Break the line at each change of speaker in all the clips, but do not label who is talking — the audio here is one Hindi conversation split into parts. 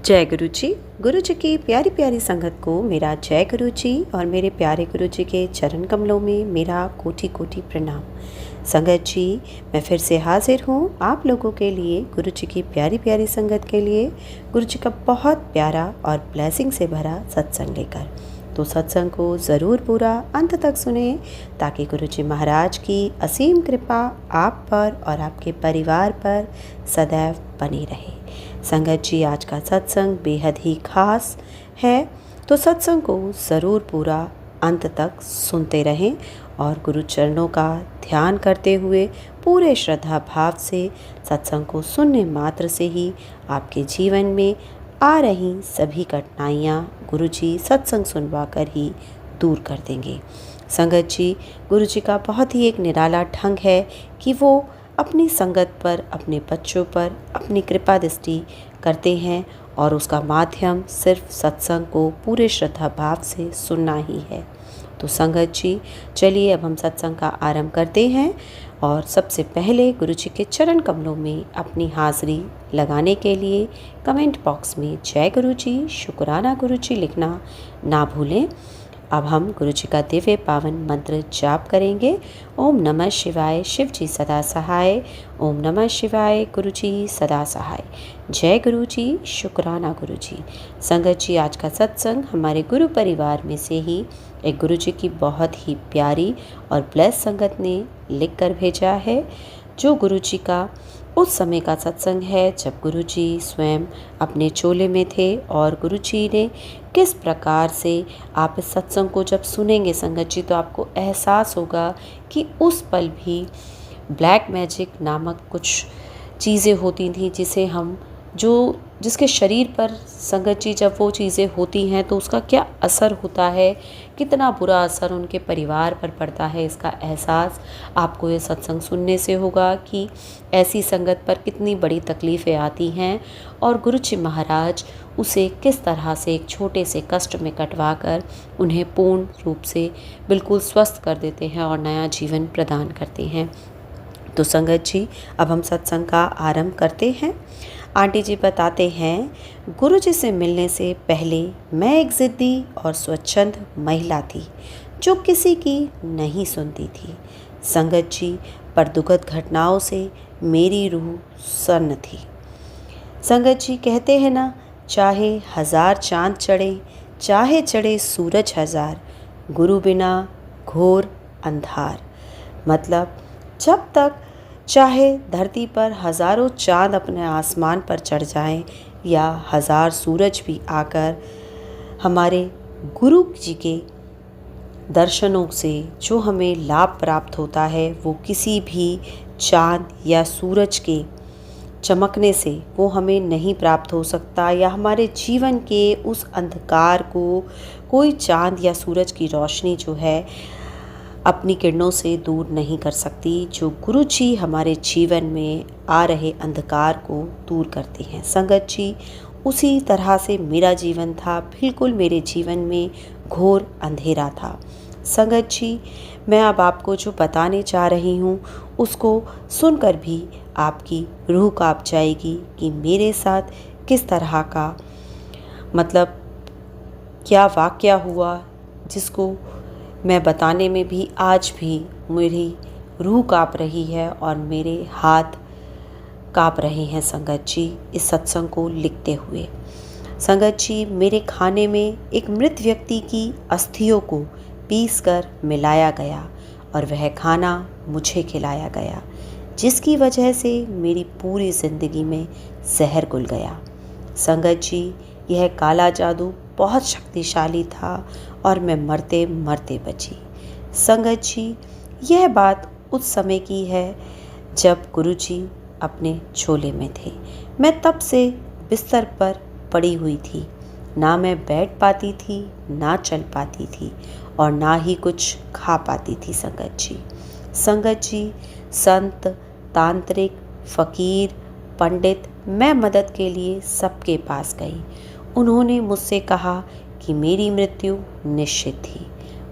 जय गुरु जी। गुरु जी की प्यारी प्यारी संगत को मेरा जय गुरु जी और मेरे प्यारे गुरु जी के चरण कमलों में मेरा कोटि कोटि प्रणाम। संगत जी, मैं फिर से हाजिर हूँ आप लोगों के लिए गुरु जी की प्यारी प्यारी संगत के लिए गुरु जी का बहुत प्यारा और ब्लेसिंग से भरा सत्संग लेकर। तो सत्संग को ज़रूर पूरा अंत तक सुने ताकि गुरु जी महाराज की असीम कृपा आप पर और आपके परिवार पर सदैव बनी रहे। संगत जी, आज का सत्संग बेहद ही खास है, तो सत्संग को ज़रूर पूरा अंत तक सुनते रहें और गुरु चरणों का ध्यान करते हुए पूरे श्रद्धा भाव से सत्संग को सुनने मात्र से ही आपके जीवन में आ रही सभी कठिनाइयाँ गुरु जी सत्संग सुनवा कर ही दूर कर देंगे। संगत जी, गुरु जी का बहुत ही एक निराला ढंग है कि वो अपनी संगत पर, अपने बच्चों पर अपनी कृपा दृष्टि करते हैं और उसका माध्यम सिर्फ सत्संग को पूरे श्रद्धा भाव से सुनना ही है। तो संगत जी, चलिए अब हम सत्संग का आरंभ करते हैं और सबसे पहले गुरु जी के चरण कमलों में अपनी हाज़िरी लगाने के लिए कमेंट बॉक्स में जय गुरु जी, शुक्राना गुरु जी लिखना ना भूलें। अब हम गुरु जी का दिव्य पावन मंत्र जाप करेंगे। ओम नमः शिवाय, शिव जी सदा सहाय। ओम नमः शिवाय, गुरु जी सदा सहाय। जय गुरु जी, शुक्राना गुरु जी। संगत जी, आज का सत्संग हमारे गुरु परिवार में से ही एक गुरु जी की बहुत ही प्यारी और ब्लेस संगत ने लिख कर भेजा है, जो गुरु जी का उस समय का सत्संग है जब गुरु जी स्वयं अपने चोले में थे और गुरु जी ने किस प्रकार से, आप इस सत्संग को जब सुनेंगे संगत जी तो आपको एहसास होगा कि उस पल भी ब्लैक मैजिक नामक कुछ चीज़ें होती थी जिसके शरीर पर संगत जी जब वो चीज़ें होती हैं तो उसका क्या असर होता है, कितना बुरा असर उनके परिवार पर पड़ता है, इसका एहसास आपको ये सत्संग सुनने से होगा कि ऐसी संगत पर कितनी बड़ी तकलीफ़ें आती हैं और गुरु जी महाराज उसे किस तरह से एक छोटे से कष्ट में कटवा कर उन्हें पूर्ण रूप से बिल्कुल स्वस्थ कर देते हैं और नया जीवन प्रदान करते हैं। तो संगत जी, अब हम सत्संग का आरंभ करते हैं। आंटी जी बताते हैं, गुरु जी से मिलने से पहले मैं एक ज़िद्दी और स्वच्छंद महिला थी जो किसी की नहीं सुनती थी। संगत जी, पर दुखद घटनाओं से मेरी रूह सन्न थी। संगत जी कहते हैं ना, चाहे 1000 चांद चढ़े, चाहे चढ़े सूरज 1000, गुरु बिना घोर अंधार। मतलब जब तक चाहे धरती पर हज़ारों चांद अपने आसमान पर चढ़ जाएं या 1000 सूरज भी आकर हमारे गुरु जी के दर्शनों से जो हमें लाभ प्राप्त होता है वो किसी भी चांद या सूरज के चमकने से वो हमें नहीं प्राप्त हो सकता, या हमारे जीवन के उस अंधकार को कोई चांद या सूरज की रोशनी जो है अपनी किरणों से दूर नहीं कर सकती, जो गुरु जी हमारे जीवन में आ रहे अंधकार को दूर करते हैं। संगत जी, उसी तरह से मेरा जीवन था, बिल्कुल मेरे जीवन में घोर अंधेरा था। संगत जी, मैं अब आपको जो बताने चाह रही हूँ उसको सुनकर भी आपकी रूह कांप जाएगी कि मेरे साथ किस तरह का, मतलब क्या वाक़या हुआ, जिसको मैं बताने में भी आज भी मेरी रूह काँप रही है और मेरे हाथ काँप रहे हैं संगत जी इस सत्संग को लिखते हुए। संगत जी, मेरे खाने में एक मृत व्यक्ति की अस्थियों को पीस कर मिलाया गया और वह खाना मुझे खिलाया गया, जिसकी वजह से मेरी पूरी ज़िंदगी में जहर घुल गया। संगत जी, यह काला जादू बहुत शक्तिशाली था और मैं मरते मरते बची। संगत जी, यह बात उस समय की है जब गुरु जी अपने झोले में थे। मैं तब से बिस्तर पर पड़ी हुई थी, ना मैं बैठ पाती थी, ना चल पाती थी और ना ही कुछ खा पाती थी। संगत जी, संत, तांत्रिक, फ़कीर, पंडित, मैं मदद के लिए सबके पास गई। उन्होंने मुझसे कहा कि मेरी मृत्यु निश्चित थी,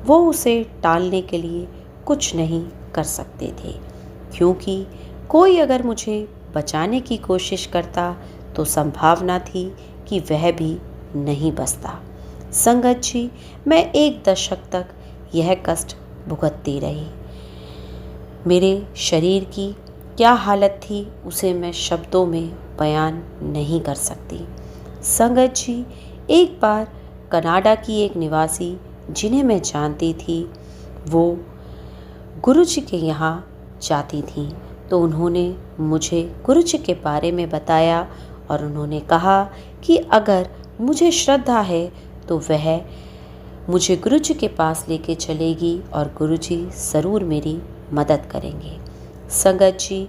वो उसे टालने के लिए कुछ नहीं कर सकते थे, क्योंकि कोई अगर मुझे बचाने की कोशिश करता तो संभावना थी कि वह भी नहीं बचता। संगत जी, मैं 1 दशक तक यह कष्ट भुगतती रही। मेरे शरीर की क्या हालत थी उसे मैं शब्दों में बयान नहीं कर सकती। संगत जी, एक बार कनाडा की एक निवासी जिन्हें मैं जानती थी, वो गुरुजी के यहाँ जाती थीं, तो उन्होंने मुझे गुरुजी के बारे में बताया और उन्होंने कहा कि अगर मुझे श्रद्धा है तो वह मुझे गुरुजी के पास लेके चलेगी और गुरुजी ज़रूर मेरी मदद करेंगे। संगत जी,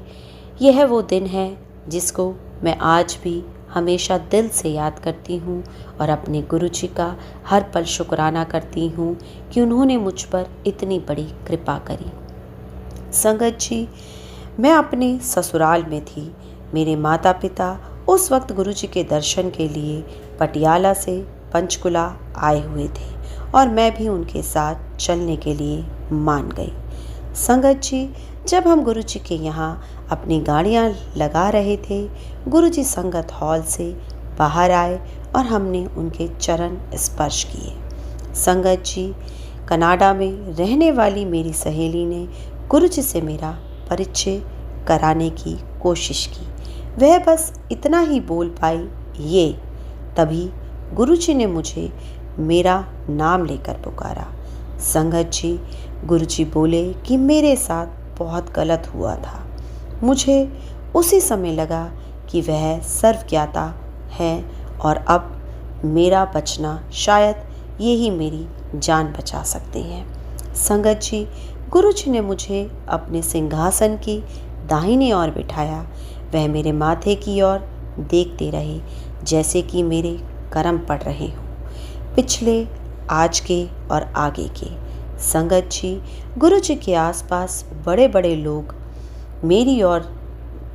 यह वो दिन है जिसको मैं आज भी हमेशा दिल से याद करती हूँ और अपने गुरुजी का हर पल शुक्राना करती हूँ कि उन्होंने मुझ पर इतनी बड़ी कृपा करी। संगत जी, मैं अपने ससुराल में थी। मेरे माता पिता उस वक्त गुरुजी के दर्शन के लिए पटियाला से पंचकुला आए हुए थे और मैं भी उनके साथ चलने के लिए मान गई। संगत जी, जब हम गुरुजी के यहाँ अपनी गाड़ियाँ लगा रहे थे, गुरुजी संगत हॉल से बाहर आए और हमने उनके चरण स्पर्श किए। संगत जी, कनाडा में रहने वाली मेरी सहेली ने गुरुजी से मेरा परिचय कराने की कोशिश की। वह बस इतना ही बोल पाई, ये। तभी गुरुजी ने मुझे मेरा नाम लेकर पुकारा। संगत जी, गुरुजी बोले कि मेरे साथ बहुत गलत हुआ था। मुझे उसी समय लगा कि वह सर्वज्ञाता है और अब मेरा बचना शायद यही मेरी जान बचा सकते हैं। संगत जी, गुरुजी ने मुझे अपने सिंहासन की दाहिनी ओर बिठाया। वह मेरे माथे की ओर देखते रहे जैसे कि मेरे कर्म पड़ रहे हों, पिछले, आज के और आगे के। संगत जी, गुरुजी के आसपास बड़े बड़े लोग मेरी ओर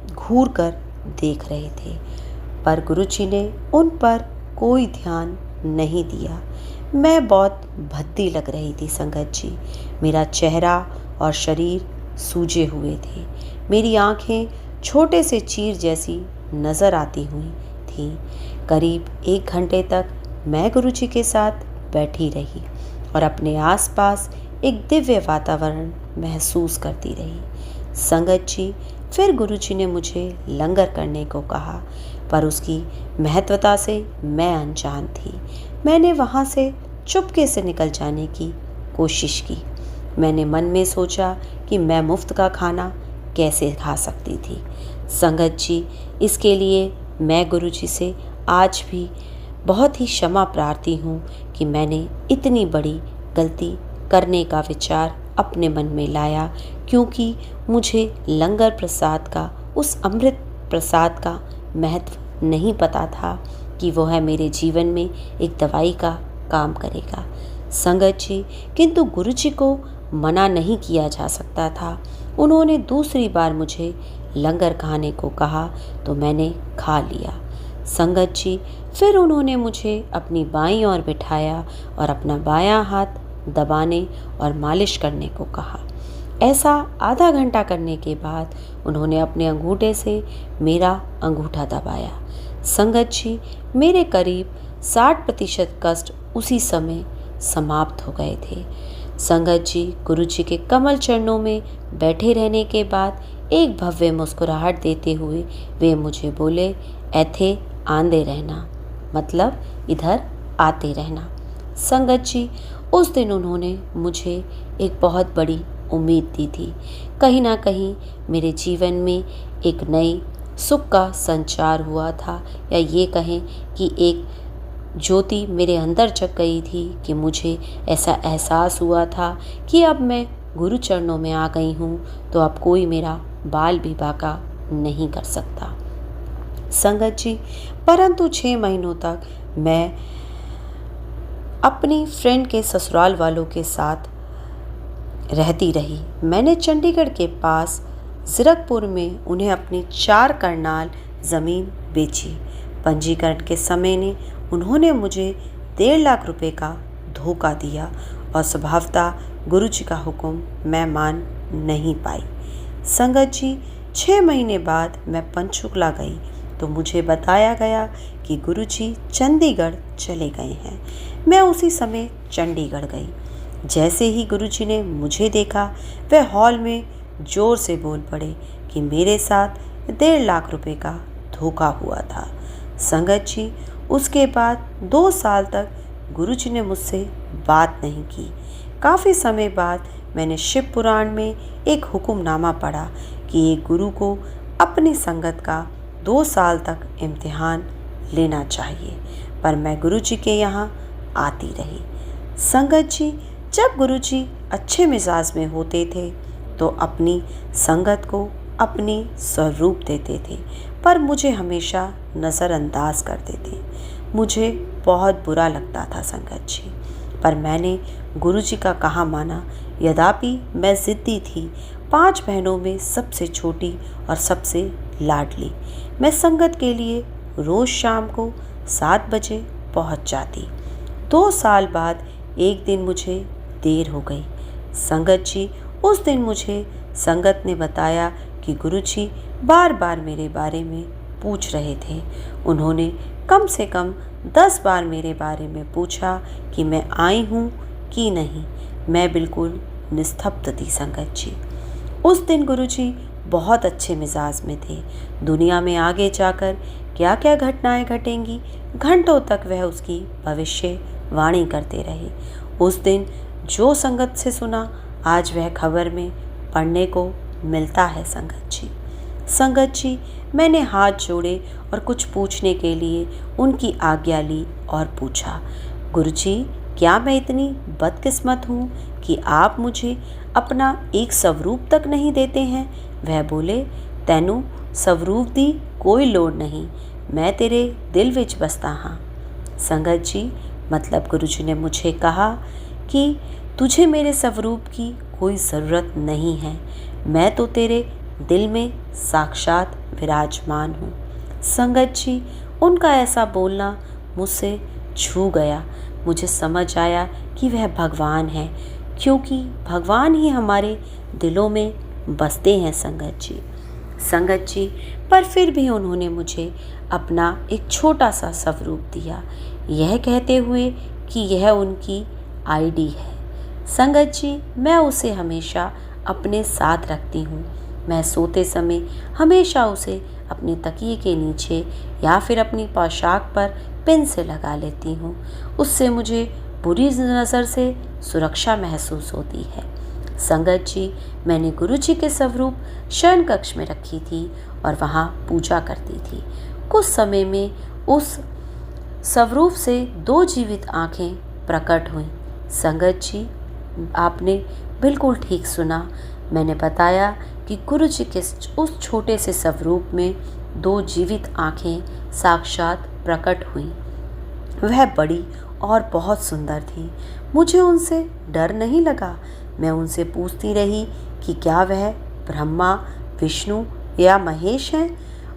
घूर कर देख रहे थे, पर गुरुजी ने उन पर कोई ध्यान नहीं दिया। मैं बहुत भद्दी लग रही थी संगत जी। मेरा चेहरा और शरीर सूजे हुए थे। मेरी आंखें छोटे से चीर जैसी नज़र आती हुई थीं। करीब 1 घंटे तक मैं गुरुजी के साथ बैठी रही और अपने आसपास एक दिव्य वातावरण महसूस करती रही। संगत जी, फिर गुरुजी ने मुझे लंगर करने को कहा, पर उसकी महत्वता से मैं अनजान थी। मैंने वहाँ से चुपके से निकल जाने की कोशिश की। मैंने मन में सोचा कि मैं मुफ्त का खाना कैसे खा सकती थी। संगत जी, इसके लिए मैं गुरुजी से आज भी बहुत ही क्षमा प्रार्थी हूँ कि मैंने इतनी बड़ी गलती करने का विचार अपने मन में लाया, क्योंकि मुझे लंगर प्रसाद का, उस अमृत प्रसाद का महत्व नहीं पता था कि वह मेरे जीवन में एक दवाई का काम करेगा। संगत जी, किंतु गुरुजी को मना नहीं किया जा सकता था। उन्होंने दूसरी बार मुझे लंगर खाने को कहा तो मैंने खा लिया। संगत जी, फिर उन्होंने मुझे अपनी बाईं ओर बिठाया और अपना बायां हाथ दबाने और मालिश करने को कहा। ऐसा आधा घंटा करने के बाद उन्होंने अपने अंगूठे से मेरा अंगूठा दबाया। संगत जी, मेरे करीब 60% कष्ट उसी समय समाप्त हो गए थे। संगत जी, गुरुजी के कमल चरणों में बैठे रहने के बाद एक भव्य मुस्कुराहट देते हुए वे मुझे बोले, ऐथे आंदे रहना, मतलब इधर आते रहना। संगत जी, उस दिन उन्होंने मुझे एक बहुत बड़ी उम्मीद दी थी। कहीं ना कहीं मेरे जीवन में एक नई सुख का संचार हुआ था, या ये कहें कि एक ज्योति मेरे अंदर जग गई थी कि मुझे ऐसा एहसास हुआ था कि अब मैं गुरु चरणों में आ गई हूँ, तो अब कोई मेरा बाल भी बांका नहीं कर सकता। संगत जी, परंतु 6 महीनों तक मैं अपनी फ्रेंड के ससुराल वालों के साथ रहती रही। मैंने चंडीगढ़ के पास ज़ीरकपुर में उन्हें अपनी 4 करनाल ज़मीन बेची। पंजीकरण के समय ने उन्होंने मुझे 1.5 लाख रुपए का धोखा दिया और स्वभावतः गुरुजी का हुक्म मैं मान नहीं पाई। संगत जी, 6 महीने बाद मैं पंचकुला गई तो मुझे बताया गया कि गुरुजी चंडीगढ़ चले गए हैं। मैं उसी समय चंडीगढ़ गई। जैसे ही गुरुजी ने मुझे देखा, वह हॉल में ज़ोर से बोल पड़े कि मेरे साथ 1.5 लाख रुपए का धोखा हुआ था। संगत जी, उसके बाद 2 साल तक गुरुजी ने मुझसे बात नहीं की। काफ़ी समय बाद मैंने शिव पुराण में एक हुक्मनामा पढ़ा कि एक गुरु को अपनी संगत का 2 साल तक इम्तिहान लेना चाहिए, पर मैं गुरुजी के यहाँ आती रही। संगत जी, जब गुरुजी अच्छे मिजाज में होते थे तो अपनी संगत को अपनी स्वरूप देते थे, पर मुझे हमेशा नज़रअंदाज करते थे। मुझे बहुत बुरा लगता था संगत जी, पर मैंने गुरुजी का कहा माना। यद्यपि मैं ज़िद्दी थी, 5 बहनों में सबसे छोटी और सबसे लाडली। मैं संगत के लिए रोज़ शाम को 7 बजे पहुंच जाती। 2 साल बाद एक दिन मुझे देर हो गई। संगत जी, उस दिन मुझे संगत ने बताया कि गुरुजी बार बार मेरे बारे में पूछ रहे थे। उन्होंने कम से कम 10 बार मेरे बारे में पूछा कि मैं आई हूँ कि नहीं। मैं बिल्कुल निस्तब्ध थी संगत जी। उस दिन गुरुजी बहुत अच्छे मिजाज में थे। दुनिया में आगे जाकर क्या क्या घटनाएं घटेंगी, घंटों तक वह उसकी भविष्यवाणी करते रहे। उस दिन जो संगत से सुना, आज वह खबर में पढ़ने को मिलता है संगत जी। संगत जी, मैंने हाथ जोड़े और कुछ पूछने के लिए उनकी आज्ञा ली और पूछा, गुरुजी, क्या मैं इतनी बदकिस्मत हूँ कि आप मुझे अपना एक स्वरूप तक नहीं देते हैं? वह बोले, तैनू स्वरूप दी कोई लोड़ नहीं, मैं तेरे दिल विच बसता हाँ। संगत जी, मतलब गुरुजी ने मुझे कहा कि तुझे मेरे स्वरूप की कोई ज़रूरत नहीं है, मैं तो तेरे दिल में साक्षात विराजमान हूँ। संगत जी, उनका ऐसा बोलना मुझसे छू गया। मुझे समझ आया कि वह भगवान है, क्योंकि भगवान ही हमारे दिलों में बसते हैं संगत जी। संगत जी, पर फिर भी उन्होंने मुझे अपना एक छोटा सा स्वरूप दिया, यह कहते हुए कि यह उनकी आईडी है। संगत जी, मैं उसे हमेशा अपने साथ रखती हूँ। मैं सोते समय हमेशा उसे अपने तकिए के नीचे या फिर अपनी पोशाक पर पिन से लगा लेती हूँ। उससे मुझे बुरी नज़र से सुरक्षा महसूस होती है। संगत जी, मैंने गुरुजी के स्वरूप शयन कक्ष में रखी थी और वहाँ पूजा करती थी। कुछ समय में उस स्वरूप से 2 जीवित आँखें प्रकट हुईं। संगत जी, आपने बिल्कुल ठीक सुना। मैंने बताया कि गुरुजी के उस छोटे से स्वरूप में 2 जीवित आँखें साक्षात प्रकट हुईं। वह बड़ी और बहुत सुंदर थी। मुझे उनसे डर नहीं लगा। मैं उनसे पूछती रही कि क्या वह ब्रह्मा, विष्णु या महेश हैं,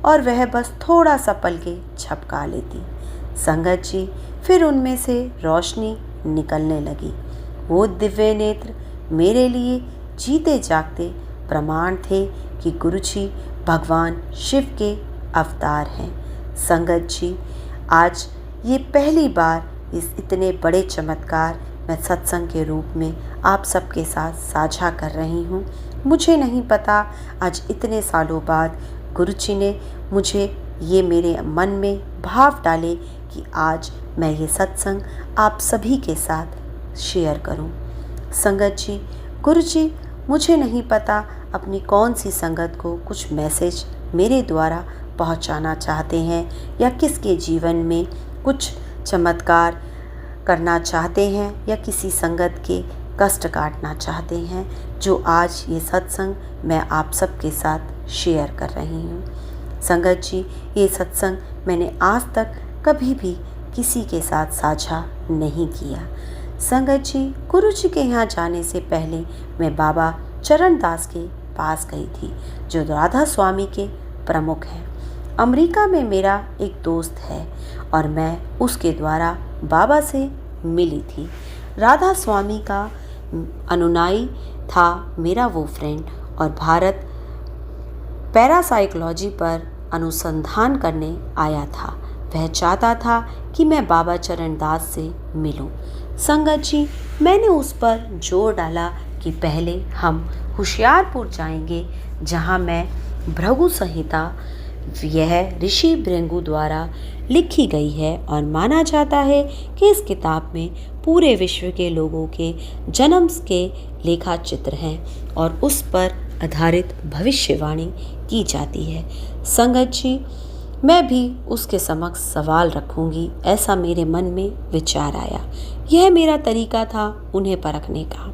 और वह बस थोड़ा सा पलके झपका लेती। संगत जी, फिर उनमें से रोशनी निकलने लगी। वो दिव्य नेत्र मेरे लिए जीते जागते प्रमाण थे कि गुरुजी भगवान शिव के अवतार हैं। संगत जी, आज ये पहली बार इस इतने बड़े चमत्कार मैं सत्संग के रूप में आप सबके साथ साझा कर रही हूँ। मुझे नहीं पता आज इतने सालों बाद गुरुजी ने मुझे ये मेरे मन में भाव डाले कि आज मैं ये सत्संग आप सभी के साथ शेयर करूँ। संगत जी, गुरुजी मुझे नहीं पता अपनी कौन सी संगत को कुछ मैसेज मेरे द्वारा पहुंचाना चाहते हैं या किसके जीवन में कुछ चमत्कार करना चाहते हैं या किसी संगत के कष्ट काटना चाहते हैं, जो आज ये सत्संग मैं आप सबके साथ शेयर कर रही हूँ। संगत जी, ये सत्संग मैंने आज तक कभी भी किसी के साथ साझा नहीं किया। संगत जी, गुरुजी के यहाँ जाने से पहले मैं बाबा चरणदास के पास गई थी, जो राधा स्वामी के प्रमुख हैं। अमेरिका में मेरा एक दोस्त है और मैं उसके द्वारा बाबा से मिली थी। राधा स्वामी का अनुयायी था मेरा वो फ्रेंड, और भारत पैरासाइकोलॉजी पर अनुसंधान करने आया था। वह चाहता था कि मैं बाबा चरणदास से मिलूं। संगत जी, मैंने उस पर जोर डाला कि पहले हम होशियारपुर जाएंगे, जहां मैं भृगु संहिता, यह ऋषि भृगु द्वारा लिखी गई है और माना जाता है कि इस किताब में पूरे विश्व के लोगों के जन्म के लेखा चित्र हैं और उस पर आधारित भविष्यवाणी की जाती है। संगत जी, मैं भी उसके समक्ष सवाल रखूंगी, ऐसा मेरे मन में विचार आया। यह मेरा तरीका था उन्हें परखने का।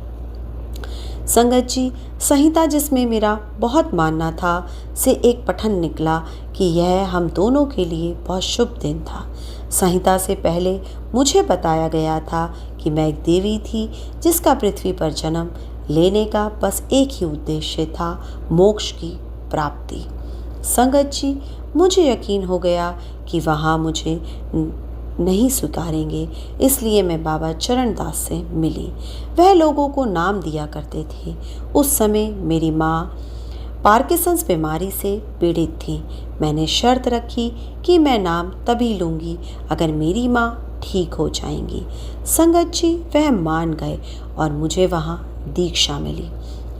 संगत जी, संहिता जिसमें मेरा बहुत मानना था से एक पठन निकला कि यह हम दोनों के लिए बहुत शुभ दिन था। संहिता से पहले मुझे बताया गया था कि मैं एक देवी थी जिसका पृथ्वी पर जन्म लेने का बस एक ही उद्देश्य था, मोक्ष की प्राप्ति। संगत जी, मुझे यकीन हो गया कि वहाँ मुझे नहीं स्वीकारेंगे, इसलिए मैं बाबा चरणदास से मिली। वह लोगों को नाम दिया करते थे। उस समय मेरी माँ पार्किंसंस बीमारी से पीड़ित थी। मैंने शर्त रखी कि मैं नाम तभी लूँगी अगर मेरी माँ ठीक हो जाएंगी। संगत जी, वह मान गए और मुझे वहाँ दीक्षा मिली।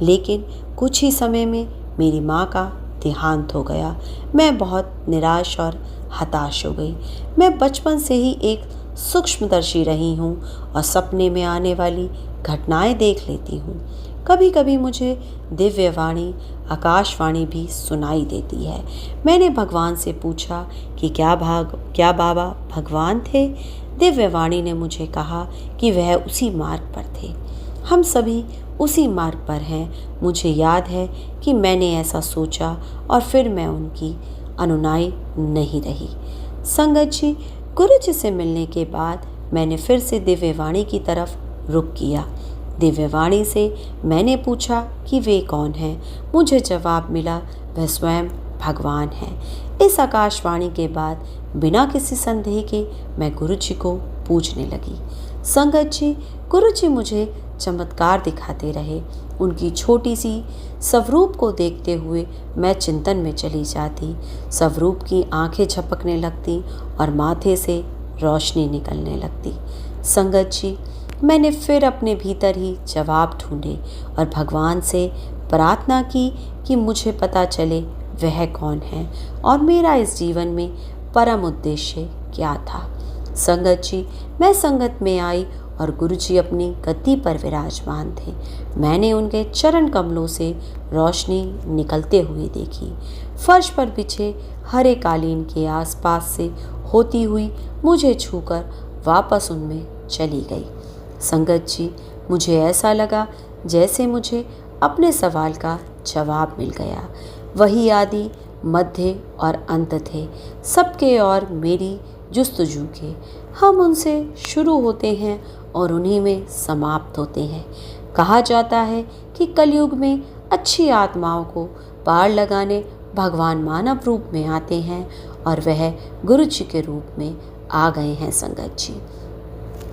लेकिन कुछ ही समय में मेरी माँ का देहांत हो गया। मैं बहुत निराश और हताश हो गई। मैं बचपन से ही एक सूक्ष्मदर्शी रही हूँ और सपने में आने वाली घटनाएं देख लेती हूँ। कभी कभी मुझे दिव्यवाणी, आकाशवाणी भी सुनाई देती है। मैंने भगवान से पूछा कि क्या बाबा भगवान थे? दिव्यवाणी ने मुझे कहा कि वह उसी मार्ग पर थे। हम सभी उसी मार्ग पर हैं। मुझे याद है कि मैंने ऐसा सोचा और फिर मैं उनकी अनुयायी नहीं रही। संगत जी, गुरु जी से मिलने के बाद मैंने फिर से दिव्यवाणी की तरफ रुख किया। दिव्यवाणी से मैंने पूछा कि वे कौन हैं। मुझे जवाब मिला, वह स्वयं भगवान हैं। इस आकाशवाणी के बाद बिना किसी संदेह के मैं गुरु जी को पूछने लगी। संगत जी, गुरु जी मुझे चमत्कार दिखाते रहे। उनकी छोटी सी स्वरूप को देखते हुए मैं चिंतन में चली जाती। स्वरूप की आंखें झपकने लगती और माथे से रोशनी निकलने लगती। संगत जी, मैंने फिर अपने भीतर ही जवाब ढूंढे और भगवान से प्रार्थना की कि मुझे पता चले वह कौन है और मेरा इस जीवन में परम उद्देश्य क्या था। संगत जी, मैं संगत में आई और गुरुजी अपनी गद्दी पर विराजमान थे। मैंने उनके चरण कमलों से रोशनी निकलते हुए देखी। फर्श पर बिछे हरे कालीन के आसपास से होती हुई मुझे छूकर वापस उनमें चली गई। संगत जी, मुझे ऐसा लगा जैसे मुझे अपने सवाल का जवाब मिल गया। वही आदि, मध्य और अंत थे सबके और मेरी जुस्तजू के। हम उनसे शुरू होते हैं और उन्हीं में समाप्त होते हैं। कहा जाता है कि कलयुग में अच्छी आत्माओं को पार लगाने भगवान मानव रूप में आते हैं और वह गुरु जी के रूप में आ गए हैं।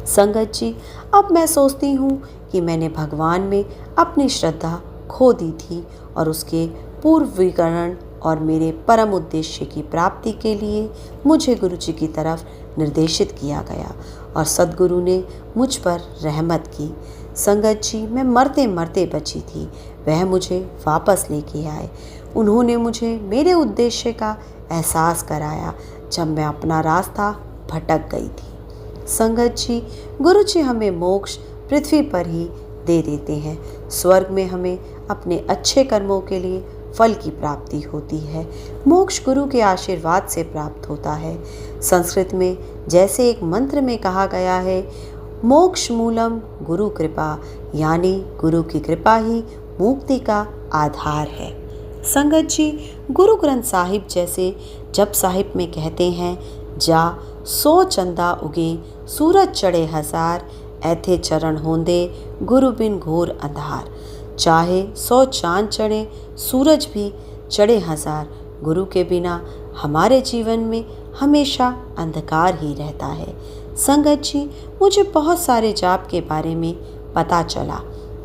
संगत जी, अब मैं सोचती हूँ कि मैंने भगवान में अपनी श्रद्धा खो दी थी और उसके पूर्वीकरण और मेरे परम उद्देश्य की प्राप्ति के लिए मुझे गुरु जी की तरफ निर्देशित किया गया और सद्गुरु ने मुझ पर रहमत की। संगत जी, मैं मरते मरते बची थी। वह मुझे वापस लेके आए। उन्होंने मुझे मेरे उद्देश्य का एहसास कराया जब मैं अपना रास्ता भटक गई थी। संगत जी, गुरु जी हमें मोक्ष पृथ्वी पर ही दे देते हैं। स्वर्ग में हमें अपने अच्छे कर्मों के लिए फल की प्राप्ति होती है। मोक्ष गुरु के आशीर्वाद से प्राप्त होता है। संस्कृत में जैसे एक मंत्र में कहा गया है, मोक्ष मूलम गुरु कृपा, यानी गुरु की कृपा ही मुक्ति का आधार है। संगत जी, गुरु ग्रंथ साहिब जैसे जप साहिब में कहते हैं, जा 100 चंदा उगे सूरज चढ़े 1000, ऐथे चरण होंदे गुरु बिन घोर अंधार। चाहे 100 चांद चढ़े, सूरज भी चढ़े 1000, गुरु के बिना हमारे जीवन में हमेशा अंधकार ही रहता है। संगत जी, मुझे बहुत सारे जाप के बारे में पता चला,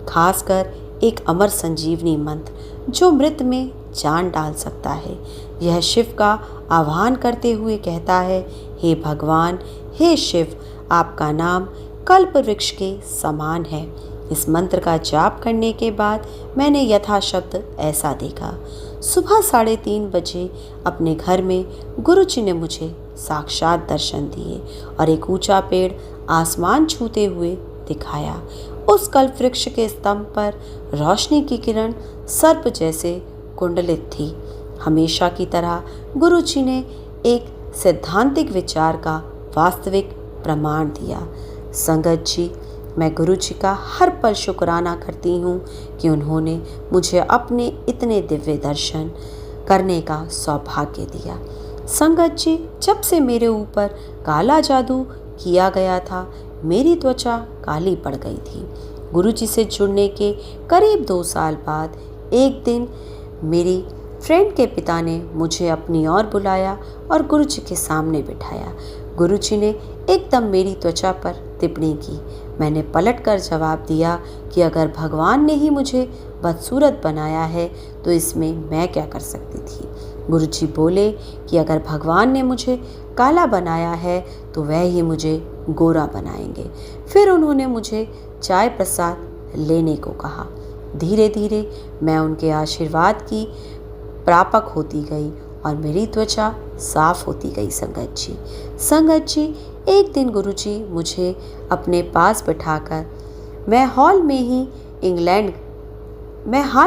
खासकर एक अमर संजीवनी मंत्र जो मृत में जान डाल सकता है। यह शिव का आह्वान करते हुए कहता है, हे भगवान, हे शिव, आपका नाम कल्प वृक्ष के समान है। इस मंत्र का जाप करने के बाद मैंने यथाशब्द ऐसा देखा। सुबह 3:30 बजे अपने घर में गुरुजी ने मुझे साक्षात दर्शन दिए और एक ऊंचा पेड़ आसमान छूते हुए दिखाया। उस कल्प वृक्ष के स्तंभ पर रोशनी की किरण सर्प जैसे कुंडलित थी। हमेशा की तरह गुरुजी ने एक सैद्धांतिक विचार का वास्तविक प्रमाण दिया। संगत जी, मैं गुरुजी का हर पल शुक्राना करती हूँ कि उन्होंने मुझे अपने इतने दिव्य दर्शन करने का सौभाग्य दिया। संगत जी, जब से मेरे ऊपर काला जादू किया गया था, मेरी त्वचा काली पड़ गई थी। गुरुजी से जुड़ने के करीब 2 साल बाद एक दिन मेरी फ्रेंड के पिता ने मुझे अपनी ओर बुलाया और गुरुजी के सामने बिठाया। गुरुजी ने एकदम मेरी त्वचा पर टिप्पणी की। मैंने पलटकर जवाब दिया कि अगर भगवान ने ही मुझे बदसूरत बनाया है तो इसमें मैं क्या कर सकती थी। गुरुजी बोले कि अगर भगवान ने मुझे काला बनाया है तो वह ही मुझे गोरा बनाएंगे। फिर उन्होंने मुझे चाय प्रसाद लेने को कहा। धीरे धीरे मैं उनके आशीर्वाद की प्रापक होती गई और मेरी त्वचा साफ होती गई। संगत जी, एक दिन गुरुजी मुझे अपने पास बिठाकर मैं हाल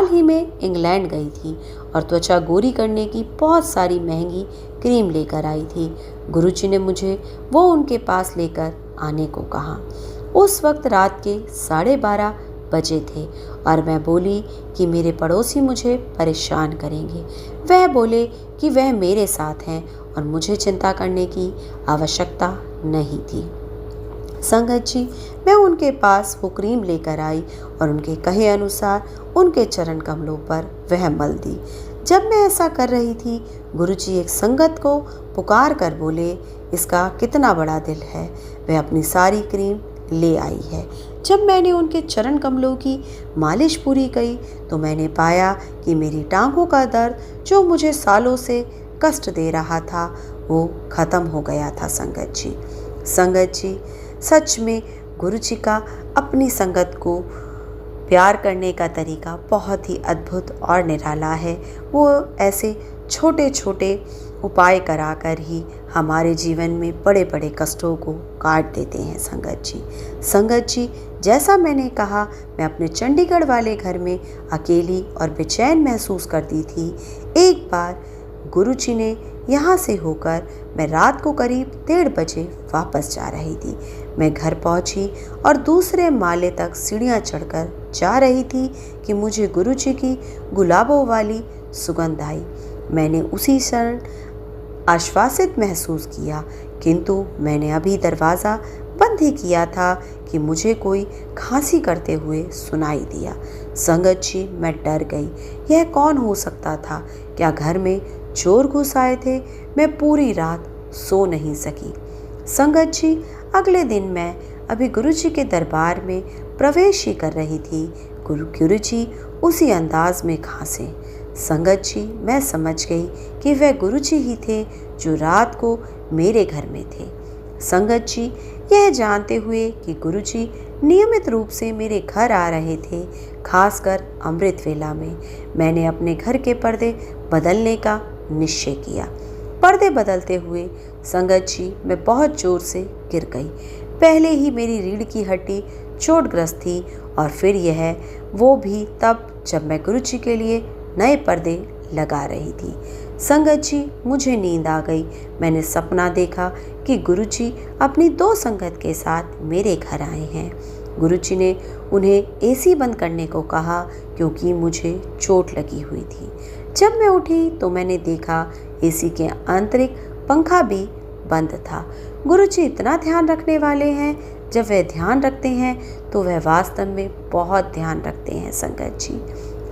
ही में इंग्लैंड गई थी और त्वचा गोरी करने की बहुत सारी महंगी क्रीम लेकर आई थी। गुरुजी ने मुझे वो उनके पास लेकर आने को कहा। उस वक्त रात के 12:30 बजे थे और मैं बोली कि मेरे पड़ोसी मुझे परेशान करेंगे। वह बोले कि वह मेरे साथ हैं और मुझे चिंता करने की आवश्यकता नहीं थी। संगत जी, मैं उनके पास वो क्रीम लेकर आई और उनके कहे अनुसार उनके चरण कमलों पर वह मल दी। जब मैं ऐसा कर रही थी, गुरुजी एक संगत को पुकार कर बोले, इसका कितना बड़ा दिल है, वह अपनी सारी क्रीम ले आई है। जब मैंने उनके चरण कमलों की मालिश पूरी की तो मैंने पाया कि मेरी टांगों का दर्द, जो मुझे सालों से कष्ट दे रहा था, वो खत्म हो गया था। संगत जी, सच में गुरुजी का अपनी संगत को प्यार करने का तरीका बहुत ही अद्भुत और निराला है। वो ऐसे छोटे छोटे उपाय कराकर ही हमारे जीवन में बड़े बड़े कष्टों को काट देते हैं। संगत जी, जैसा मैंने कहा, मैं अपने चंडीगढ़ वाले घर में अकेली और बेचैन महसूस करती थी। एक बार गुरुजी ने यहाँ से होकर मैं रात को करीब 1:30 बजे वापस जा रही थी। मैं घर पहुँची और दूसरे माले तक सीढ़ियाँ चढ़कर जा रही थी कि मुझे गुरुजी की गुलाबों वाली सुगंध आई। मैंने उसी क्षण आश्वासित महसूस किया, किंतु मैंने अभी दरवाज़ा बंद ही किया था कि मुझे कोई खांसी करते हुए सुनाई दिया। संगत जी, मैं डर गई। यह कौन हो सकता था? क्या घर में चोर घुस आए थे? मैं पूरी रात सो नहीं सकी। संगत जी, अगले दिन मैं अभी गुरुजी के दरबार में प्रवेश ही कर रही थी। गुरुजी उसी अंदाज में खांसे। संगत जी, मैं समझ गई कि वह गुरुजी ही थे जो रात को मेरे घर में थे। संगत जी, यह जानते हुए कि गुरुजी नियमित रूप से मेरे घर आ रहे थे, खासकर अमृत वेला में, मैंने अपने घर के पर्दे बदलने का निश्चय किया। पर्दे बदलते हुए संगत जी, मैं बहुत जोर से गिर गई। पहले ही मेरी रीढ़ की हड्डी चोटग्रस्त थी और फिर वो भी तब जब मैं गुरुजी के लिए नए पर्दे लगा रही थी। संगत जी, मुझे नींद आ गई। मैंने सपना देखा कि गुरुजी अपनी 2 संगत के साथ मेरे घर आए हैं। गुरुजी ने उन्हें एसी बंद करने को कहा क्योंकि मुझे चोट लगी हुई थी। जब मैं उठी तो मैंने देखा एसी के आंतरिक पंखा भी बंद था। गुरुजी इतना ध्यान रखने वाले हैं। जब वह ध्यान रखते हैं तो वह वास्तव में बहुत ध्यान रखते हैं।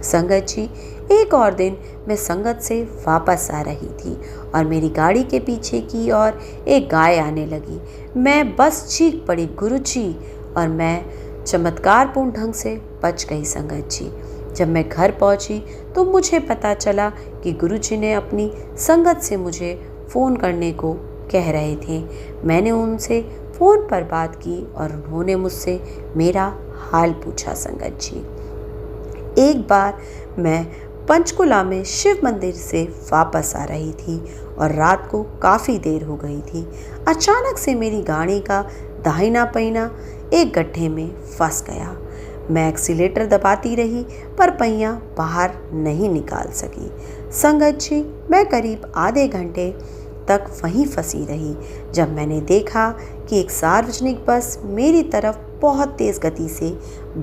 संगत जी, एक और दिन मैं संगत से वापस आ रही थी और मेरी गाड़ी के पीछे की ओर एक गाय आने लगी। मैं बस चीख पड़ी, गुरुजी, और मैं चमत्कारपूर्ण ढंग से बच गई। संगत जी, जब मैं घर पहुंची तो मुझे पता चला कि गुरुजी ने अपनी संगत से मुझे फ़ोन करने को कह रहे थे। मैंने उनसे फ़ोन पर बात की और उन्होंने मुझसे मेरा हाल पूछा। संगत जी, एक बार मैं पंचकुला में शिव मंदिर से वापस आ रही थी और रात को काफ़ी देर हो गई थी। अचानक से मेरी गाड़ी का दाहिना पहिया एक गड्ढे में फंस गया। मैं एक्सीलेटर दबाती रही पर पहिया बाहर नहीं निकाल सकी। संगत जी, मैं करीब आधे घंटे तक वहीं फंसी रही जब मैंने देखा कि एक सार्वजनिक बस मेरी तरफ बहुत तेज़ गति से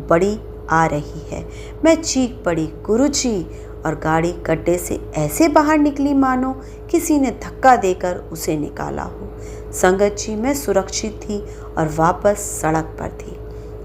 बढ़ी आ रही है। मैं चीख पड़ी, गुरुजी, और गाड़ी गड्ढे से ऐसे बाहर निकली मानो किसी ने धक्का देकर उसे निकाला हो। संगत जी, मैं सुरक्षित थी और वापस सड़क पर थी।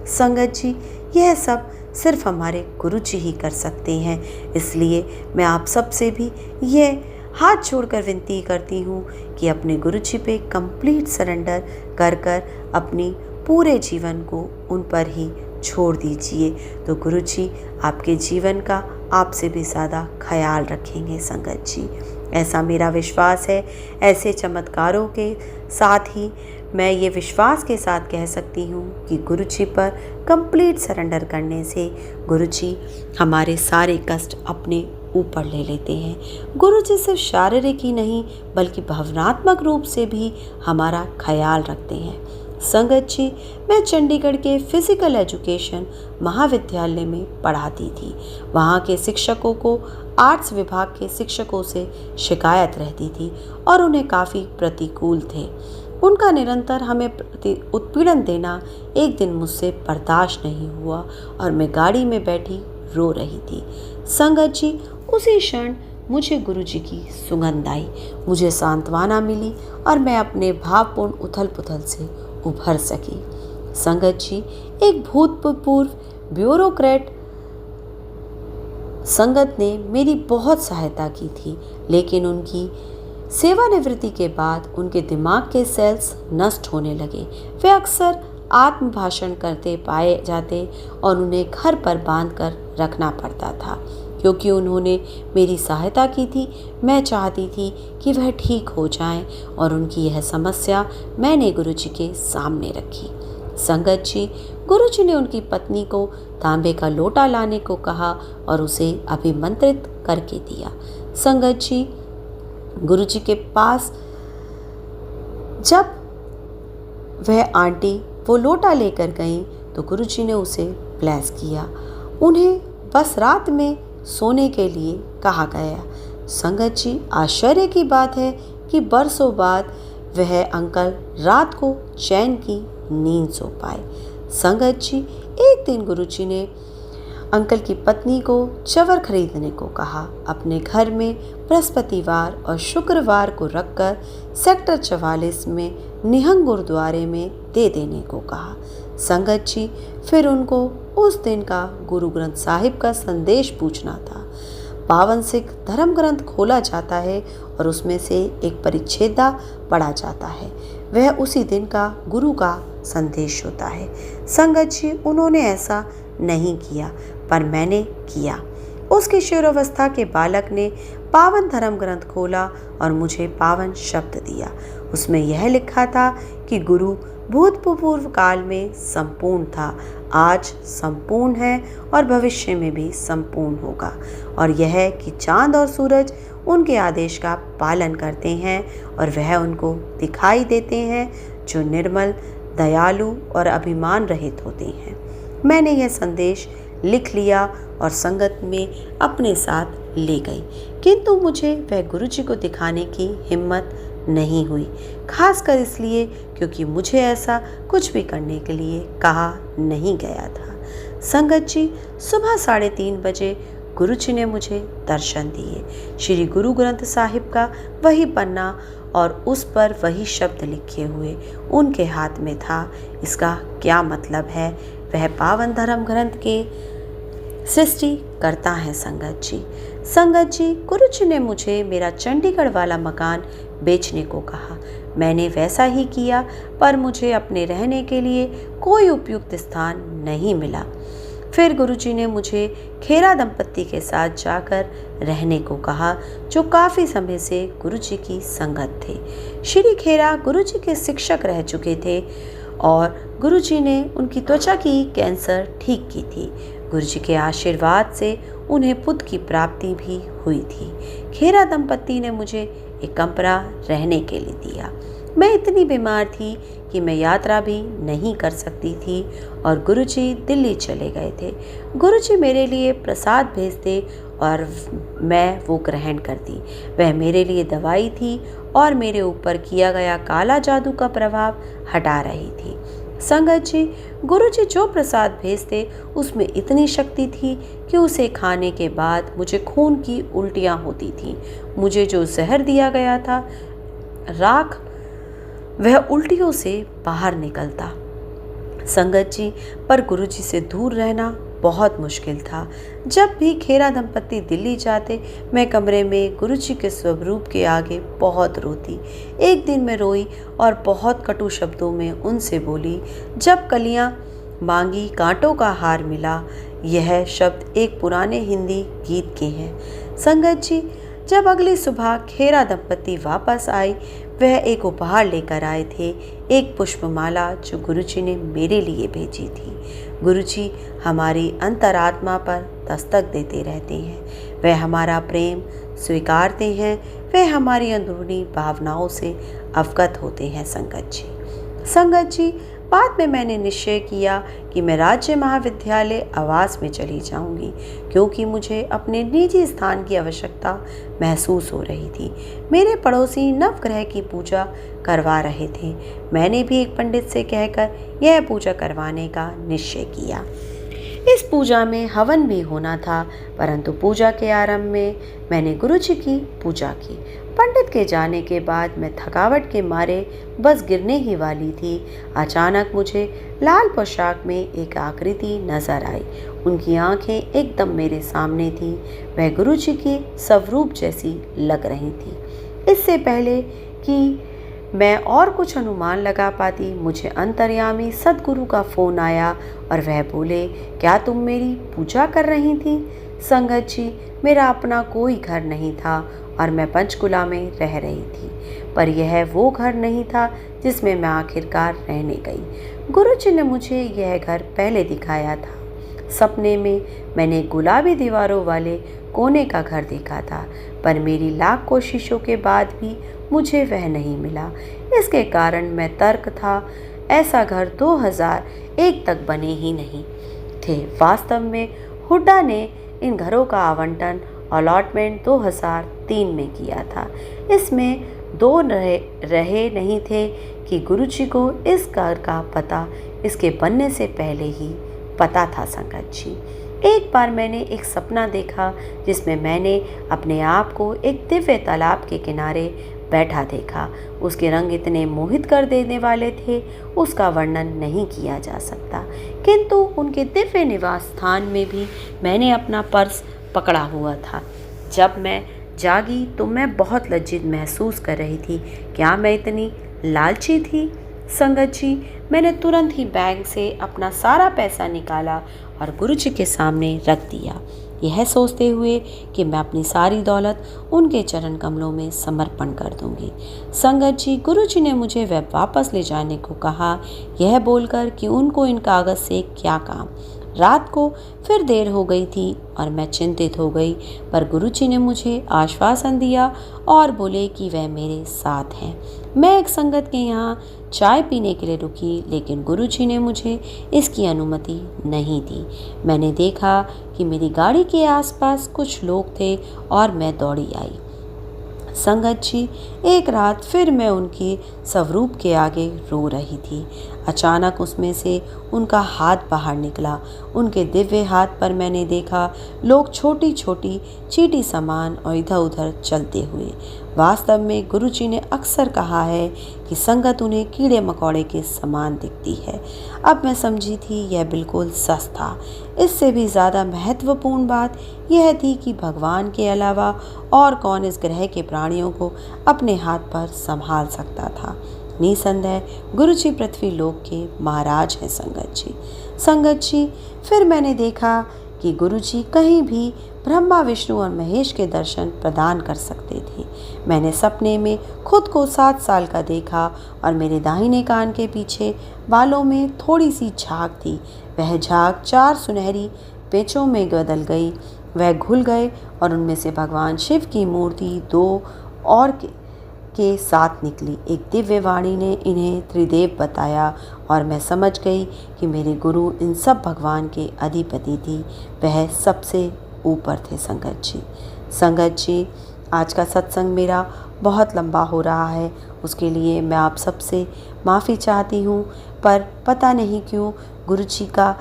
संगत जी, यह सब सिर्फ हमारे गुरुजी ही कर सकते हैं, इसलिए मैं आप सबसे भी यह हाथ जोड़कर विनती करती हूँ कि अपने गुरुजी पे कंप्लीट सरेंडर कर कर अपनी पूरे जीवन को उन पर ही छोड़ दीजिए, तो गुरुजी आपके जीवन का आपसे भी ज़्यादा ख्याल रखेंगे। संगत जी, ऐसा मेरा विश्वास है। ऐसे चमत्कारों के साथ ही मैं ये विश्वास के साथ कह सकती हूँ कि गुरुजी पर कंप्लीट सरेंडर करने से गुरुजी हमारे सारे कष्ट अपने ऊपर ले लेते हैं। गुरुजी सिर्फ शारीरिक ही नहीं बल्कि भावनात्मक रूप से भी हमारा ख्याल रखते हैं। संगत जी, मैं चंडीगढ़ के फिज़िकल एजुकेशन महाविद्यालय में पढ़ाती थी। वहाँ के शिक्षकों को आर्ट्स विभाग के शिक्षकों से शिकायत रहती थी और उन्हें काफ़ी प्रतिकूल थे। उनका निरंतर हमें उत्पीड़न देना एक दिन मुझसे बर्दाश्त नहीं हुआ और मैं गाड़ी में बैठी रो रही थी। संगत जी, उसी क्षण मुझे गुरुजी की सुगंध आई, मुझे सांत्वना मिली और मैं अपने भावपूर्ण उथल पुथल से उभर सकी। संगत जी, एक भूतपूर्व ब्यूरोक्रेट संगत ने मेरी बहुत सहायता की थी, लेकिन उनकी सेवानिवृत्ति के बाद उनके दिमाग के सेल्स नष्ट होने लगे। वे अक्सर आत्मभाषण करते पाए जाते और उन्हें घर पर बांध कर रखना पड़ता था। क्योंकि उन्होंने मेरी सहायता की थी, मैं चाहती थी कि वह ठीक हो जाएं और उनकी यह समस्या मैंने गुरुजी के सामने रखी। संगत जी, गुरुजी ने उनकी पत्नी को तांबे का लोटा लाने को कहा और उसे अभिमंत्रित करके दिया। संगत जी, गुरुजी के पास जब वह आंटी वो लोटा लेकर गई तो गुरुजी ने उसे ब्लेस किया। उन्हें बस रात में सोने के लिए कहा गया। संगत जी, आश्चर्य की बात है कि बरसों बाद वह अंकल रात को चैन की नींद सो पाए। संगत जी, एक दिन गुरुजी ने अंकल की पत्नी को चवर खरीदने को कहा। अपने घर में बृहस्पतिवार और शुक्रवार को रखकर सेक्टर 44 में निहंग गुरुद्वारे में दे देने को कहा। संगत जी, फिर उनको उस दिन का गुरु ग्रंथ साहिब का संदेश पूछना था। पावन सिख धर्म ग्रंथ खोला जाता है और उसमें से एक परिच्छेदा पढ़ा जाता है। वह उसी दिन का गुरु का संदेश होता है। संगत जी, उन्होंने ऐसा नहीं किया पर मैंने किया। उस किशोरावस्था के बालक ने पावन धर्म ग्रंथ खोला और मुझे पावन शब्द दिया। उसमें यह लिखा था कि गुरु भूतपूर्व काल में संपूर्ण था, आज संपूर्ण है और भविष्य में भी संपूर्ण होगा, और यह कि चांद और सूरज उनके आदेश का पालन करते हैं और वह उनको दिखाई देते हैं जो निर्मल, दयालु और अभिमान रहित होते हैं। मैंने यह संदेश लिख लिया और संगत में अपने साथ ले गई, किंतु मुझे वह गुरुजी को दिखाने की हिम्मत नहीं हुई, खासकर इसलिए क्योंकि मुझे ऐसा कुछ भी करने के लिए कहा नहीं गया था। संगत जी, सुबह 3:30 बजे गुरुजी ने मुझे दर्शन दिए। श्री गुरु ग्रंथ साहिब का वही पन्ना और उस पर वही शब्द लिखे हुए उनके हाथ में था। इसका क्या मतलब है? वह पावन धर्म ग्रंथ के सृष्टि करता है। संगत जी, गुरुजी ने मुझे मेरा चंडीगढ़ वाला मकान बेचने को कहा। मैंने वैसा ही किया, पर मुझे अपने रहने के लिए कोई उपयुक्त स्थान नहीं मिला। फिर गुरुजी ने मुझे खेरा दंपत्ति के साथ जाकर रहने को कहा, जो काफ़ी समय से गुरुजी की संगत थे। श्री खेरा गुरुजी के शिक्षक रह चुके थे और गुरुजी ने उनकी त्वचा की कैंसर ठीक की थी। गुरुजी के आशीर्वाद से उन्हें पुत्र की प्राप्ति भी हुई थी। खेरा दंपत्ति ने मुझे एक कमरा रहने के लिए दिया। मैं इतनी बीमार थी कि मैं यात्रा भी नहीं कर सकती थी और गुरुजी दिल्ली चले गए थे। गुरुजी मेरे लिए प्रसाद भेजते और मैं वो ग्रहण करती। वह मेरे लिए दवाई थी और मेरे ऊपर किया गया काला जादू का प्रभाव हटा रही थी। संगत जी, गुरुजी जो प्रसाद भेजते उसमें इतनी शक्ति थी कि उसे खाने के बाद मुझे खून की उल्टियाँ होती थीं। मुझे जो जहर दिया गया था राख, वह उल्टियों से बाहर निकलता। संगत जी, पर गुरुजी से दूर रहना बहुत मुश्किल था। जब भी खेरा दंपत्ति दिल्ली जाते, मैं कमरे में गुरुजी के स्वरूप के आगे बहुत रोती। एक दिन मैं रोई और बहुत कटु शब्दों में उनसे बोली, जब कलियां मांगी कांटों का हार मिला। यह शब्द एक पुराने हिंदी गीत के हैं। संगत जी, जब अगली सुबह खेरा दंपत्ति वापस आई, वह एक उपहार लेकर आए थे, एक पुष्पमाला जो गुरुजी ने मेरे लिए भेजी थी। गुरुजी हमारी अंतरात्मा पर दस्तक देते रहते हैं। वह हमारा प्रेम स्वीकारते हैं। वह हमारी अंदरूनी भावनाओं से अवगत होते हैं। संगत जी, बाद में मैंने निश्चय किया कि मैं राज्य महाविद्यालय आवास में चली जाऊंगी, क्योंकि मुझे अपने निजी स्थान की आवश्यकता महसूस हो रही थी। मेरे पड़ोसी नवग्रह की पूजा करवा रहे थे। मैंने भी एक पंडित से कहकर यह पूजा करवाने का निश्चय किया। इस पूजा में हवन भी होना था, परंतु पूजा के आरंभ में मैंने गुरुजी की पूजा की। पंडित के जाने के बाद मैं थकावट के मारे बस गिरने ही वाली थी। अचानक मुझे लाल पोशाक में एक आकृति नजर आई। उनकी आंखें एकदम मेरे सामने थी। वह गुरुजी की स्वरूप जैसी लग रही थी। इससे पहले कि मैं और कुछ अनुमान लगा पाती, मुझे अंतर्यामी सदगुरु का फोन आया और वह बोले, क्या तुम मेरी पूजा कर रही थी? संगत जी, मेरा अपना कोई घर नहीं था और मैं पंचकुला में रह रही थी, पर यह वो घर नहीं था जिसमें मैं आखिरकार रहने गई। गुरुजी ने मुझे यह घर पहले दिखाया था। सपने में मैंने गुलाबी दीवारों वाले कोने का घर देखा था, पर मेरी लाख कोशिशों के बाद भी मुझे वह नहीं मिला। इसके कारण मैं तर्क था, ऐसा घर 2001 तक बने ही नहीं थे। वास्तव में हुड्डा ने इन घरों का आवंटन अलॉटमेंट 2003 में किया था। इसमें दो रहे नहीं थे कि गुरुजी को इस घर का पता इसके बनने से पहले ही पता था। संगत जी, एक बार मैंने एक सपना देखा जिसमें मैंने अपने आप को एक दिव्य तालाब के किनारे बैठा देखा। उसके रंग इतने मोहित कर देने वाले थे, उसका वर्णन नहीं किया जा सकता। किंतु उनके दिव्य निवास स्थान में भी मैंने अपना पर्स पकड़ा हुआ था। जब मैं जागी तो मैं बहुत लज्जित महसूस कर रही थी। क्या मैं इतनी लालची थी? संगत जी, मैंने तुरंत ही बैंक से अपना सारा पैसा निकाला और गुरुजी के सामने रख दिया, यह सोचते हुए कि मैं अपनी सारी दौलत उनके चरण कमलों में समर्पण कर दूंगी। संगत जी, गुरुजी ने मुझे वह वापस ले जाने को कहा, यह बोलकर कि उनको इन कागज से क्या काम। रात को फिर देर हो गई थी और मैं चिंतित हो गई, पर गुरुजी ने मुझे आश्वासन दिया और बोले कि वह मेरे साथ हैं। मैं एक संगत के यहाँ चाय पीने के लिए रुकी, लेकिन गुरुजी ने मुझे इसकी अनुमति नहीं दी। मैंने देखा कि मेरी गाड़ी के आसपास कुछ लोग थे और मैं दौड़ी आई। संगत जी, एक रात फिर मैं उनकी स्वरूप के आगे रो रही थी। अचानक उसमें से उनका हाथ बाहर निकला। उनके दिव्य हाथ पर मैंने देखा लोग छोटी छोटी चींटी समान और इधर उधर चलते हुए। वास्तव में गुरुजी ने अक्सर कहा है कि संगत उन्हें कीड़े मकोड़े के समान दिखती है। अब मैं समझी थी यह बिल्कुल सच था। इससे भी ज़्यादा महत्वपूर्ण बात यह थी कि भगवान के अलावा और कौन इस ग्रह के प्राणियों को अपने हाथ पर संभाल सकता था। निसंदेह गुरु जी पृथ्वी लोक के महाराज हैं संगत जी। संगत जी, फिर मैंने देखा कि गुरु जी कहीं भी ब्रह्मा विष्णु और महेश के दर्शन प्रदान कर सकते थे। मैंने सपने में खुद को 7 साल का देखा और मेरे दाहिने कान के पीछे बालों में थोड़ी सी झाग थी। वह झाग 4 सुनहरी पेचों में बदल गई। वह घुल गए और उनमें से भगवान शिव की मूर्ति 2 और के साथ निकली। एक दिव्य वाणी ने इन्हें त्रिदेव बताया और मैं समझ गई कि मेरे गुरु इन सब भगवान के अधिपति थी। वह सबसे ऊपर थे संगत जी। संगत जी, आज का सत्संग मेरा बहुत लंबा हो रहा है, उसके लिए मैं आप सबसे माफ़ी चाहती हूँ। पर पता नहीं क्यों गुरु जी का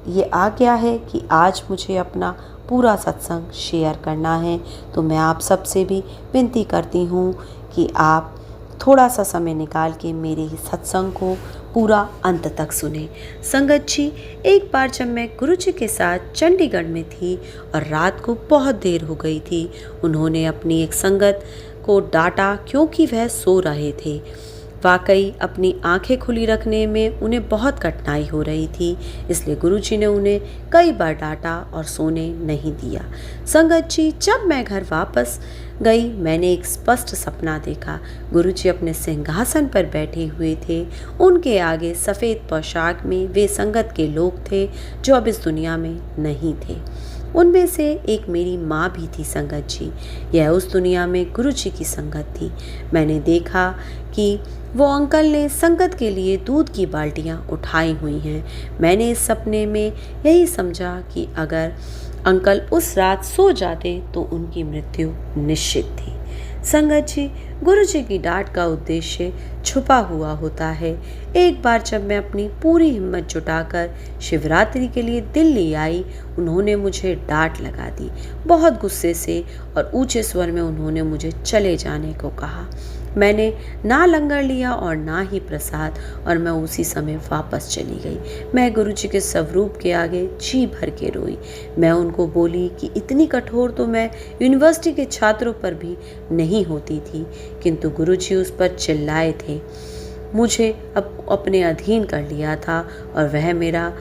ये आज्ञा है कि आज मुझे अपना पूरा सत्संग शेयर करना है। तो मैं आप सबसे भी विनती करती हूँ कि आप थोड़ा सा समय निकाल के मेरे ही सत्संग को पूरा अंत तक सुने। संगत जी, एक बार जब मैं गुरु जी के साथ चंडीगढ़ में थी और रात को बहुत देर हो गई थी, उन्होंने अपनी एक संगत को डांटा क्योंकि वह सो रहे थे। वाकई अपनी आंखें खुली रखने में उन्हें बहुत कठिनाई हो रही थी, इसलिए गुरुजी ने उन्हें कई बार डांटा और सोने नहीं दिया। संगत जी, जब मैं घर वापस गई, मैंने एक स्पष्ट सपना देखा। गुरुजी अपने सिंहासन पर बैठे हुए थे। उनके आगे सफ़ेद पोशाक में वे संगत के लोग थे जो अब इस दुनिया में नहीं थे। उनमें से एक मेरी माँ भी थी संगत जी। यह उस दुनिया में गुरु जी की संगत थी। मैंने देखा कि वो अंकल ने संगत के लिए दूध की बाल्टियाँ उठाई हुई हैं। मैंने इस सपने में यही समझा कि अगर अंकल उस रात सो जाते तो उनकी मृत्यु निश्चित थी। संगत जी, गुरु जी की डांट का उद्देश्य छुपा हुआ होता है। एक बार जब मैं अपनी पूरी हिम्मत जुटाकर शिवरात्रि के लिए दिल्ली आई, उन्होंने मुझे डांट लगा दी। बहुत गुस्से से और ऊंचे स्वर में उन्होंने मुझे चले जाने को कहा। मैंने ना लंगर लिया और ना ही प्रसाद और मैं उसी समय वापस चली गई। मैं गुरु जी के स्वरूप के आगे जी भर के रोई। मैं उनको बोली कि इतनी कठोर तो मैं यूनिवर्सिटी के छात्रों पर भी नहीं होती थी, किंतु गुरु जी उस पर चिल्लाए थे। मुझे अब अपने अधीन कर लिया था और वह मेरा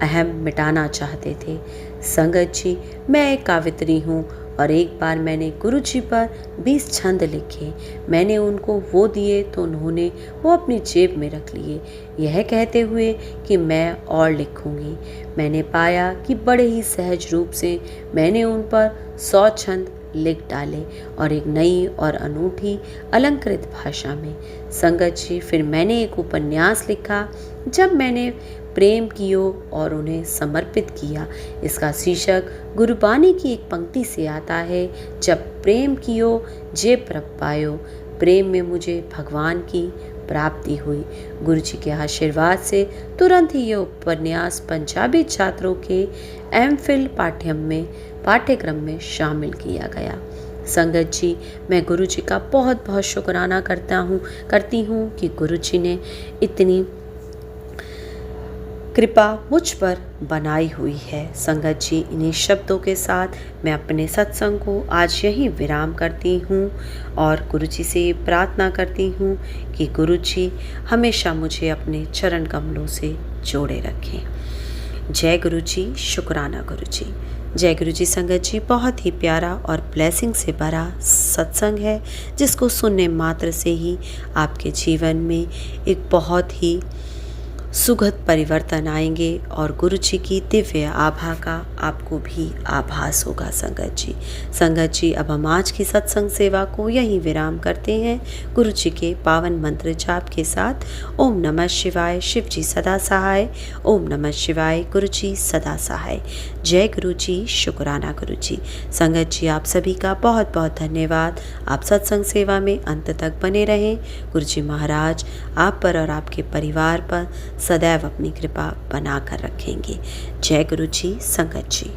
अहम मिटाना चाहते थे। संगत जी, मैं एक कावित्री हूँ और एक बार मैंने गुरु जी पर 20 छंद लिखे। मैंने उनको वो दिए तो उन्होंने वो अपनी जेब में रख लिए, यह कहते हुए कि मैं और लिखूंगी। मैंने पाया कि बड़े ही सहज रूप से मैंने उन पर 100 छंद लिख डाले और एक नई और अनूठी अलंकृत भाषा में। संगत जी, फिर मैंने एक उपन्यास लिखा जब मैंने प्रेम कियो और उन्हें समर्पित किया। इसका शीर्षक गुरुबानी की एक पंक्ति से आता है, जब प्रेम कियो जे प्रभ पायो। प्रेम में मुझे भगवान की प्राप्ति हुई। गुरु जी के आशीर्वाद से तुरंत ही यह उपन्यास पंजाबी छात्रों के एमफिल पाठ्यक्रम में शामिल किया गया। संगत जी, मैं गुरु जी का बहुत बहुत शुक्राना करती हूँ कि गुरु जी ने इतनी कृपा मुझ पर बनाई हुई है। संगत जी, इन्हीं शब्दों के साथ मैं अपने सत्संग को आज यहीं विराम करती हूँ और गुरु जी से प्रार्थना करती हूँ कि गुरु जी हमेशा मुझे अपने चरण कमलों से जोड़े रखें। जय गुरु जी, शुक्राना गुरु जी। जय गुरु जी। संगत जी, बहुत ही प्यारा और ब्लेसिंग से भरा सत्संग है, जिसको सुनने मात्र से ही आपके जीवन में एक बहुत ही सुखद परिवर्तन आएंगे और गुरु जी की दिव्य आभा का आपको भी आभास होगा। संगत जी, अब हम आज की सत्संग सेवा को यहीं विराम करते हैं गुरु जी के पावन मंत्र जाप के साथ। ओम नमः शिवाय, शिव जी सदा सहाय। ओम नमः शिवाय, गुरु जी सदा सहाय। जय गुरु जी, शुक्राना गुरु जी। संगत जी, आप सभी का बहुत बहुत धन्यवाद। आप सत्संग सेवा में अंत तक बने रहें। गुरु जी महाराज आप पर और आपके परिवार पर सदैव अपनी कृपा बनाकर रखेंगे। जय गुरु जी। संगत जी।